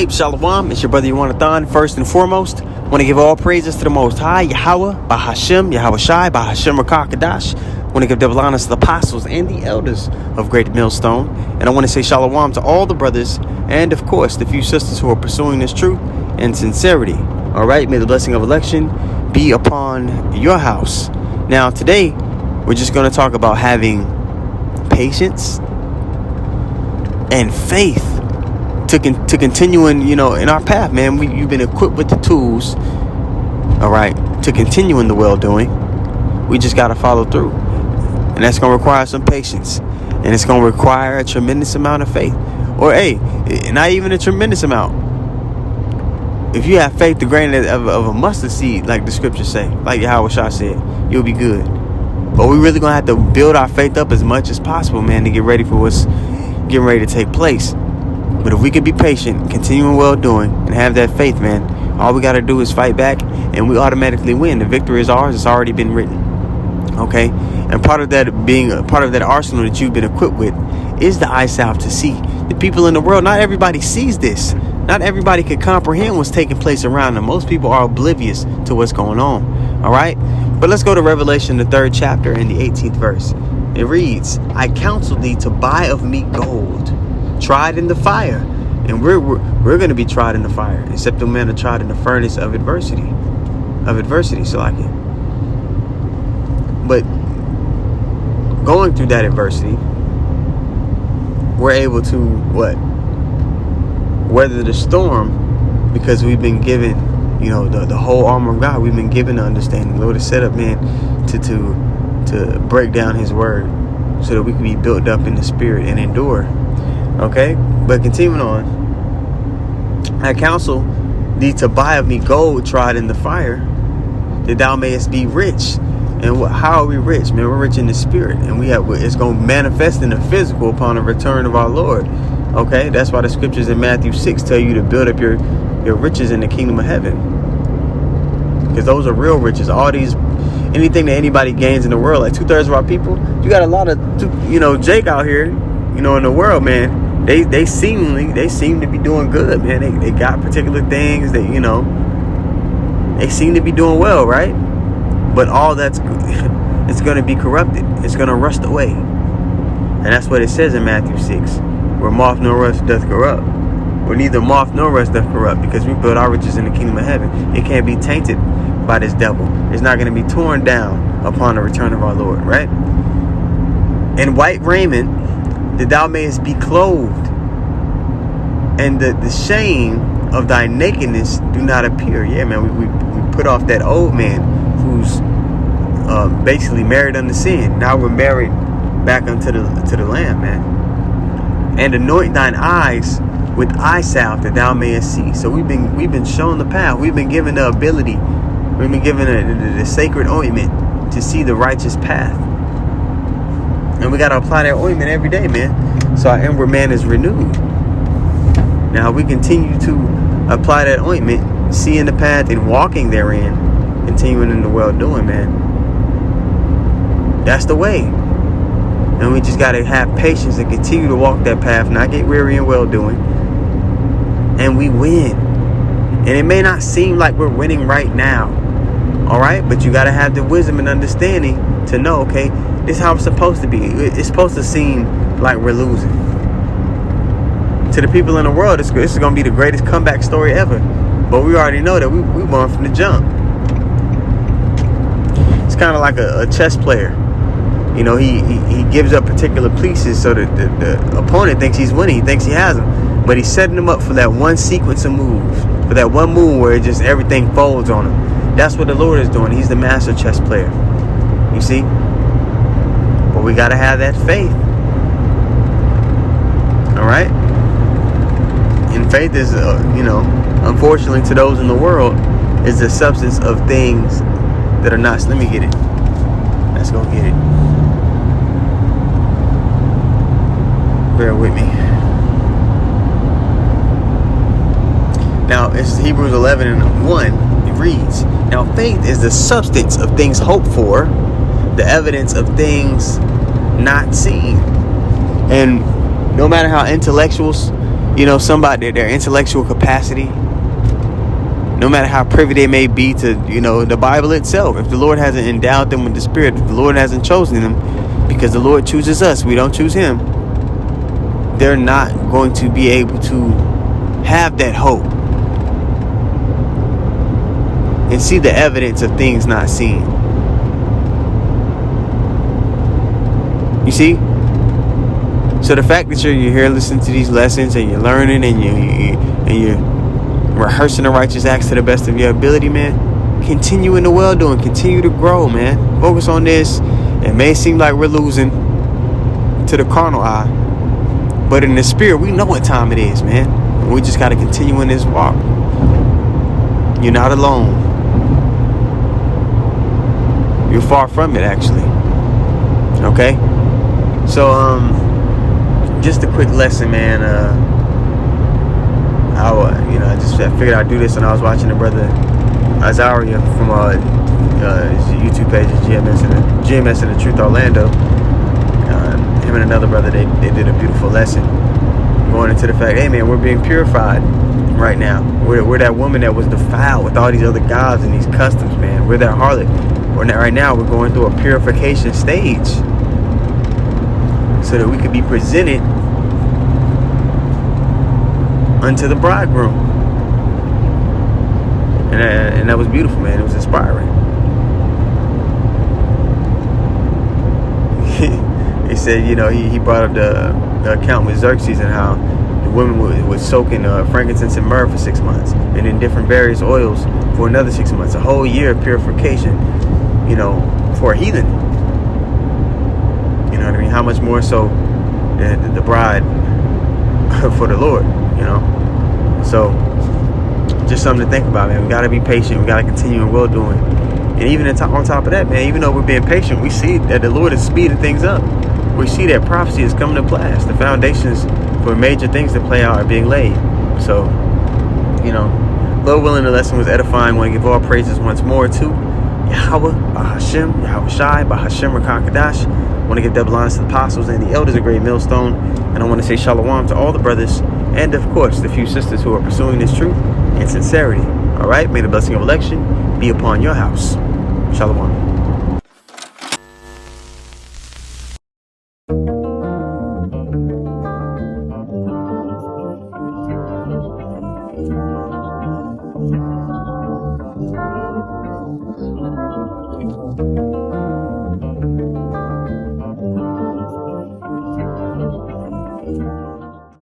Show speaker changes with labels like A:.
A: Hey, Shalom, it's your brother Yawanathan. First and foremost, I want to give all praises to the Most High, Yahweh, Bahashem, Yahweh Shai, Bahashem Rakakadash. I want to give double honors to the apostles and the elders of Great Millstone. And I want to say Shalom to all the brothers and, of course, the few sisters who are pursuing this truth in sincerity. All right, may the blessing of election be upon your house. Now, today, we're just going to talk about having patience and faith to continue in our path, man. You've been equipped with the tools, all right, to continue in the well-doing. We just got to follow through. And that's going to require some patience. And it's going to require a tremendous amount of faith. Or, hey, not even a tremendous amount. If you have faith the grain of a mustard seed, like the scriptures say, like Yahweh Shah said, you'll be good. But we really going to have to build our faith up as much as possible, man, to get ready for what's getting ready to take place. But if we can be patient, continuing well-doing, and have that faith, man, all we got to do is fight back, and we automatically win. The victory is ours. It's already been written. Okay? And part of that being a part of that arsenal that you've been equipped with is the eye salve to see. The people in the world, not everybody sees this. Not everybody can comprehend what's taking place around them. Most people are oblivious to what's going on. All right? But let's go to Revelation, the 3rd chapter and the 18th verse. It reads, I counsel thee to buy of me gold, tried in the fire. And we're going to be tried in the fire, except the men are tried in the furnace of adversity. So like it. But going through that adversity, we're able to weather the storm, because we've been given, the whole armor of God. We've been given the understanding. The Lord has set up, man, to break down his word so that we can be built up in the spirit and endure. Okay, but continuing on, I counsel thee to buy of me gold tried in the fire, that thou mayest be rich. And how are we rich, man? We're rich in the spirit, and it's going to manifest in the physical upon the return of our Lord. Okay, that's why the scriptures in Matthew 6 tell you to build up your riches in the kingdom of heaven, because those are real riches. Anything that anybody gains in the world, like 2/3 of our people, you got a lot of Jake out here, in the world, man. They seem to be doing good, man. They got particular things that, they seem to be doing well, right? But all that's it's going to be corrupted. It's going to rust away. And that's what it says in Matthew 6, where moth nor rust doth corrupt. Where neither moth nor rust doth corrupt, because we build our riches in the kingdom of heaven. It can't be tainted by this devil. It's not going to be torn down upon the return of our Lord, right? In white raiment, that thou mayest be clothed, and the shame of thy nakedness do not appear. Yeah, man, we put off that old man who's basically married unto sin. Now we're married back unto the Lamb, man. And anoint thine eyes with eye salve, that thou mayest see. So we've been shown the path. We've been given the ability. We've been given the sacred ointment to see the righteous path. And we got to apply that ointment every day, man. So our inward man is renewed. Now we continue to apply that ointment, seeing the path and walking therein, continuing in the well-doing, man. That's the way. And we just got to have patience and continue to walk that path, not get weary in well-doing. And we win. And it may not seem like we're winning right now. All right? But you got to have the wisdom and understanding to know, okay, this is how it's supposed to be. It's supposed to seem like we're losing. To the people in the world, this is going to be the greatest comeback story ever. But we already know that we won from the jump. It's kind of like a chess player. He gives up particular pieces so that the opponent thinks he's winning. He thinks he has them. But he's setting them up for that one sequence of moves. For that one move where just everything folds on him. That's what the Lord is doing. He's the master chess player. You see? But we got to have that faith. All right? And faith is, unfortunately to those in the world, is the substance of things that are not. Let me get it. Let's go get it. Bear with me. Now, it's Hebrews 11:1. It reads, now faith is the substance of things hoped for, the evidence of things not seen. And no matter how intellectuals somebody, their intellectual capacity, no matter how privy they may be to, the Bible itself, if the Lord hasn't endowed them with the Spirit, if the Lord hasn't chosen them, because the Lord chooses us, we don't choose him, they're not going to be able to have that hope and see the evidence of things not seen. You see? So the fact that you're here listening to these lessons and you're learning and you're rehearsing the righteous acts to the best of your ability, man, continue in the well doing, continue to grow, man. Focus on this. It may seem like we're losing to the carnal eye, but in the spirit, we know what time it is, man. We just got to continue in this walk. You're not alone. You're far from it, actually. Okay? So, just a quick lesson, man. I figured I'd do this when I was watching the brother Azaria from his YouTube page, GMS and the Truth Orlando. Him and another brother, they did a beautiful lesson going into the fact, hey man, we're being purified right now. We're that woman that was defiled with all these other gods and these customs, man. We're that harlot. Right now we're going through a purification stage so that we could be presented unto the bridegroom. And that was beautiful, man. It was inspiring. He said, he brought up the account with Xerxes and how the women would soak in frankincense and myrrh for 6 months, and in different various oils for another 6 months. A whole year of purification, for a heathen. You know what I mean? How much more so the bride for the Lord, So, just something to think about, man. We got to be patient. We got to continue in well-doing. And even on top of that, man, even though we're being patient, we see that the Lord is speeding things up. We see that prophecy is coming to pass. The foundations for major things to play out are being laid. So, Lord willing, the lesson was edifying. I want to give all praises once more to Yahweh, Bahashem, Yahweh Shai, Bahashem, Rakakadash. I want to give double honors to the apostles and the elders of Great Millstone. And I want to say shalom to all the brothers and, of course, the few sisters who are pursuing this truth in sincerity. All right? May the blessing of election be upon your house. Shalom.